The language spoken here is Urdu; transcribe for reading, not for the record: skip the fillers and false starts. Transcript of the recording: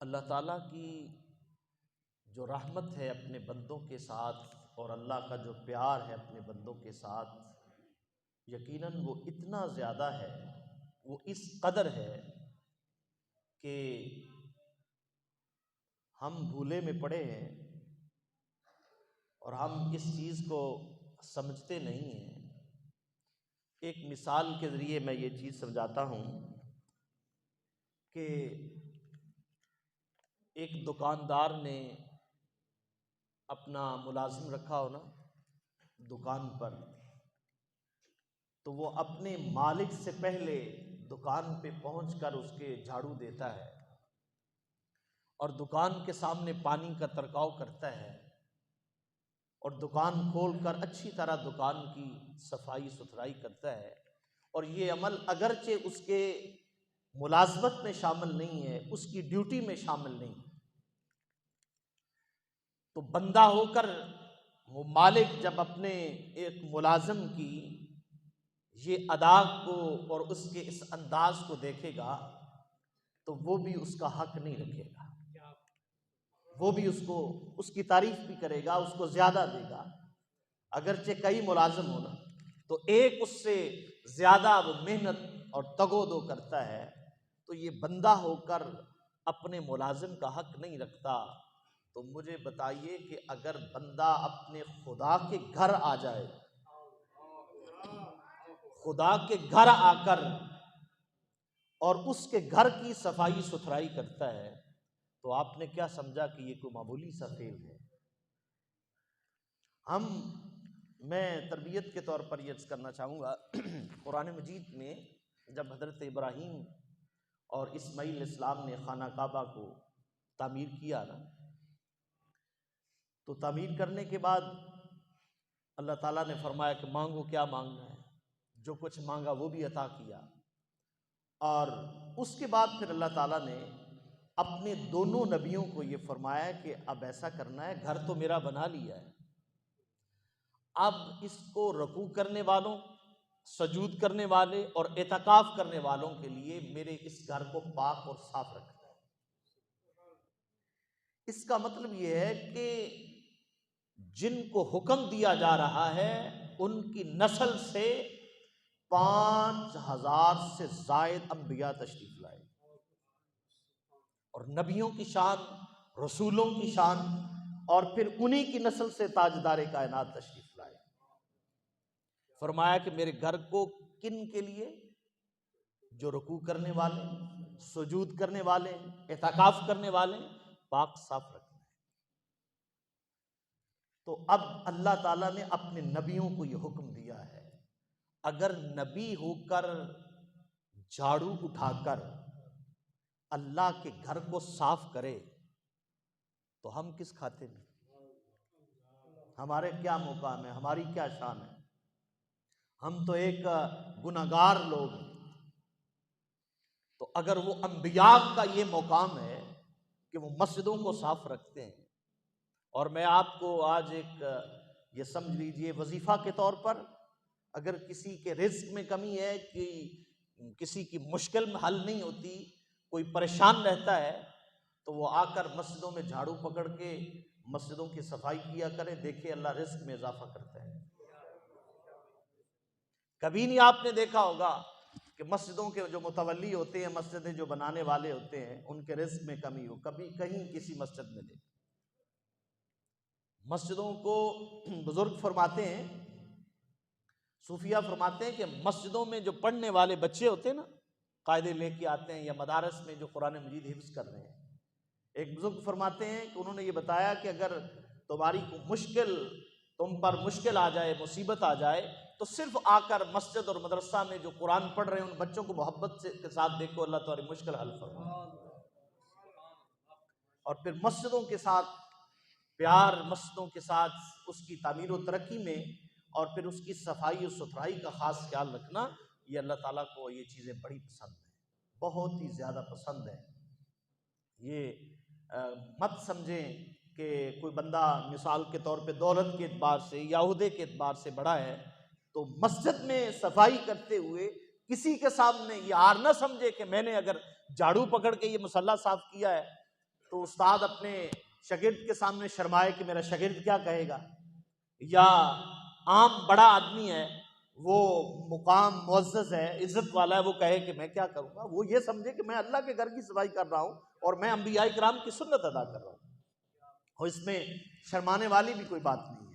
اللہ تعالیٰ کی جو رحمت ہے اپنے بندوں کے ساتھ اور اللہ کا جو پیار ہے اپنے بندوں کے ساتھ، یقیناً وہ اتنا زیادہ ہے، وہ اس قدر ہے کہ ہم بھولے میں پڑے ہیں اور ہم اس چیز کو سمجھتے نہیں ہیں۔ ایک مثال کے ذریعے میں یہ چیز سمجھاتا ہوں کہ ایک دکاندار نے اپنا ملازم رکھا ہو نا دکان پر، تو وہ اپنے مالک سے پہلے دکان پہ پہنچ کر اس کے جھاڑو دیتا ہے اور دکان کے سامنے پانی کا ترکاؤ کرتا ہے اور دکان کھول کر اچھی طرح دکان کی صفائی ستھرائی کرتا ہے۔ اور یہ عمل اگرچہ اس کے ملازمت میں شامل نہیں ہے، اس کی ڈیوٹی میں شامل نہیں ہے، تو بندہ ہو کر وہ مالک جب اپنے ایک ملازم کی یہ ادا کو اور اس کے اس انداز کو دیکھے گا تو وہ بھی اس کا حق نہیں رکھے گا، وہ بھی اس کی تعریف بھی کرے گا، اس کو زیادہ دے گا۔ اگرچہ کئی ملازم ہونا تو ایک اس سے زیادہ وہ محنت اور تگ و دو کرتا ہے، تو یہ بندہ ہو کر اپنے ملازم کا حق نہیں رکھتا۔ تو مجھے بتائیے کہ اگر بندہ اپنے خدا کے گھر آ جائے، خدا کے گھر آ کر اور اس کے گھر کی صفائی ستھرائی کرتا ہے، تو آپ نے کیا سمجھا کہ یہ کوئی معمولی سا فعل ہے؟ میں تربیت کے طور پر یہ عرض کرنا چاہوں گا، قرآن مجید میں جب حضرت ابراہیم اور اسماعیل علیہ السلام نے خانہ کعبہ کو تعمیر کیا نا، تو تعمیر کرنے کے بعد اللہ تعالیٰ نے فرمایا کہ مانگو کیا مانگنا ہے، جو کچھ مانگا وہ بھی عطا کیا۔ اور اس کے بعد پھر اللہ تعالیٰ نے اپنے دونوں نبیوں کو یہ فرمایا کہ اب ایسا کرنا ہے، گھر تو میرا بنا لیا ہے، اب اس کو رکوع کرنے والوں، سجود کرنے والے اور اعتکاف کرنے والوں کے لیے میرے اس گھر کو پاک اور صاف رکھنا ہے۔ اس کا مطلب یہ ہے کہ جن کو حکم دیا جا رہا ہے ان کی نسل سے 5000 سے زائد انبیاء تشریف لائے، اور نبیوں کی شان، رسولوں کی شان، اور پھر انہی کی نسل سے تاجدار کائنات تشریف لائے۔ فرمایا کہ میرے گھر کو کن کے لیے؟ جو رکوع کرنے والے، سجود کرنے والے، اعتکاف کرنے والے، پاک صاف رکھنا ہے۔ تو اب اللہ تعالیٰ نے اپنے نبیوں کو یہ حکم دیا ہے، اگر نبی ہو کر جھاڑو اٹھا کر اللہ کے گھر کو صاف کرے تو ہم کس کھاتے میں؟ ہمارے کیا مقام ہے؟ ہماری کیا شان ہے؟ ہم تو ایک گنہگار لوگ ہیں۔ تو اگر وہ انبیاء کا یہ مقام ہے کہ وہ مسجدوں کو صاف رکھتے ہیں، اور میں آپ کو آج ایک یہ سمجھ لیجئے وظیفہ کے طور پر، اگر کسی کے رزق میں کمی ہے، کہ کسی کی مشکل حل نہیں ہوتی، کوئی پریشان رہتا ہے، تو وہ آ کر مسجدوں میں جھاڑو پکڑ کے مسجدوں کی صفائی کیا کرے، دیکھیں اللہ رزق میں اضافہ کرتا ہے۔ کبھی نہیں آپ نے دیکھا ہوگا کہ مسجدوں کے جو متولی ہوتے ہیں، مسجدیں جو بنانے والے ہوتے ہیں، ان کے رزق میں کمی ہو، کبھی کہیں کسی مسجد میں دیکھا۔ مسجدوں کو بزرگ فرماتے ہیں، صوفیہ فرماتے ہیں کہ مسجدوں میں جو پڑھنے والے بچے ہوتے ہیں نا، قاعدے لے کے آتے ہیں، یا مدارس میں جو قرآن مجید حفظ کر رہے ہیں، ایک بزرگ فرماتے ہیں کہ انہوں نے یہ بتایا کہ اگر تمہاری تم پر مشکل آ جائے، مصیبت آ جائے، تو صرف آ کر مسجد اور مدرسہ میں جو قرآن پڑھ رہے ہیں ان بچوں کو محبت کے ساتھ دیکھو، اللہ تمہاری مشکل حل فرمائے۔ اور پھر مسجدوں کے ساتھ پیار، مسجدوں کے ساتھ اس کی تعمیر و ترقی میں، اور پھر اس کی صفائی و ستھرائی کا خاص خیال رکھنا، یہ اللہ تعالیٰ کو یہ چیزیں بڑی پسند ہیں، بہت ہی زیادہ پسند ہیں۔ یہ مت سمجھیں کہ کوئی بندہ مثال کے طور پہ دولت کے اعتبار سے یا عہدے کے اعتبار سے بڑا ہے تو مسجد میں صفائی کرتے ہوئے کسی کے سامنے یہ آر نہ سمجھے کہ میں نے اگر جھاڑو پکڑ کے یہ مصلی صاف کیا ہے تو استاد اپنے شاگرد کے سامنے شرمائے کہ میرا شاگرد کیا کہے گا، یا عام بڑا آدمی ہے، وہ مقام معزز ہے، عزت والا ہے، وہ کہے کہ میں کیا کروں گا، وہ یہ سمجھے کہ میں اللہ کے گھر کی صفائی کر رہا ہوں اور میں انبیاء کرام کی سنت ادا کر رہا ہوں، اور اس میں شرمانے والی بھی کوئی بات نہیں۔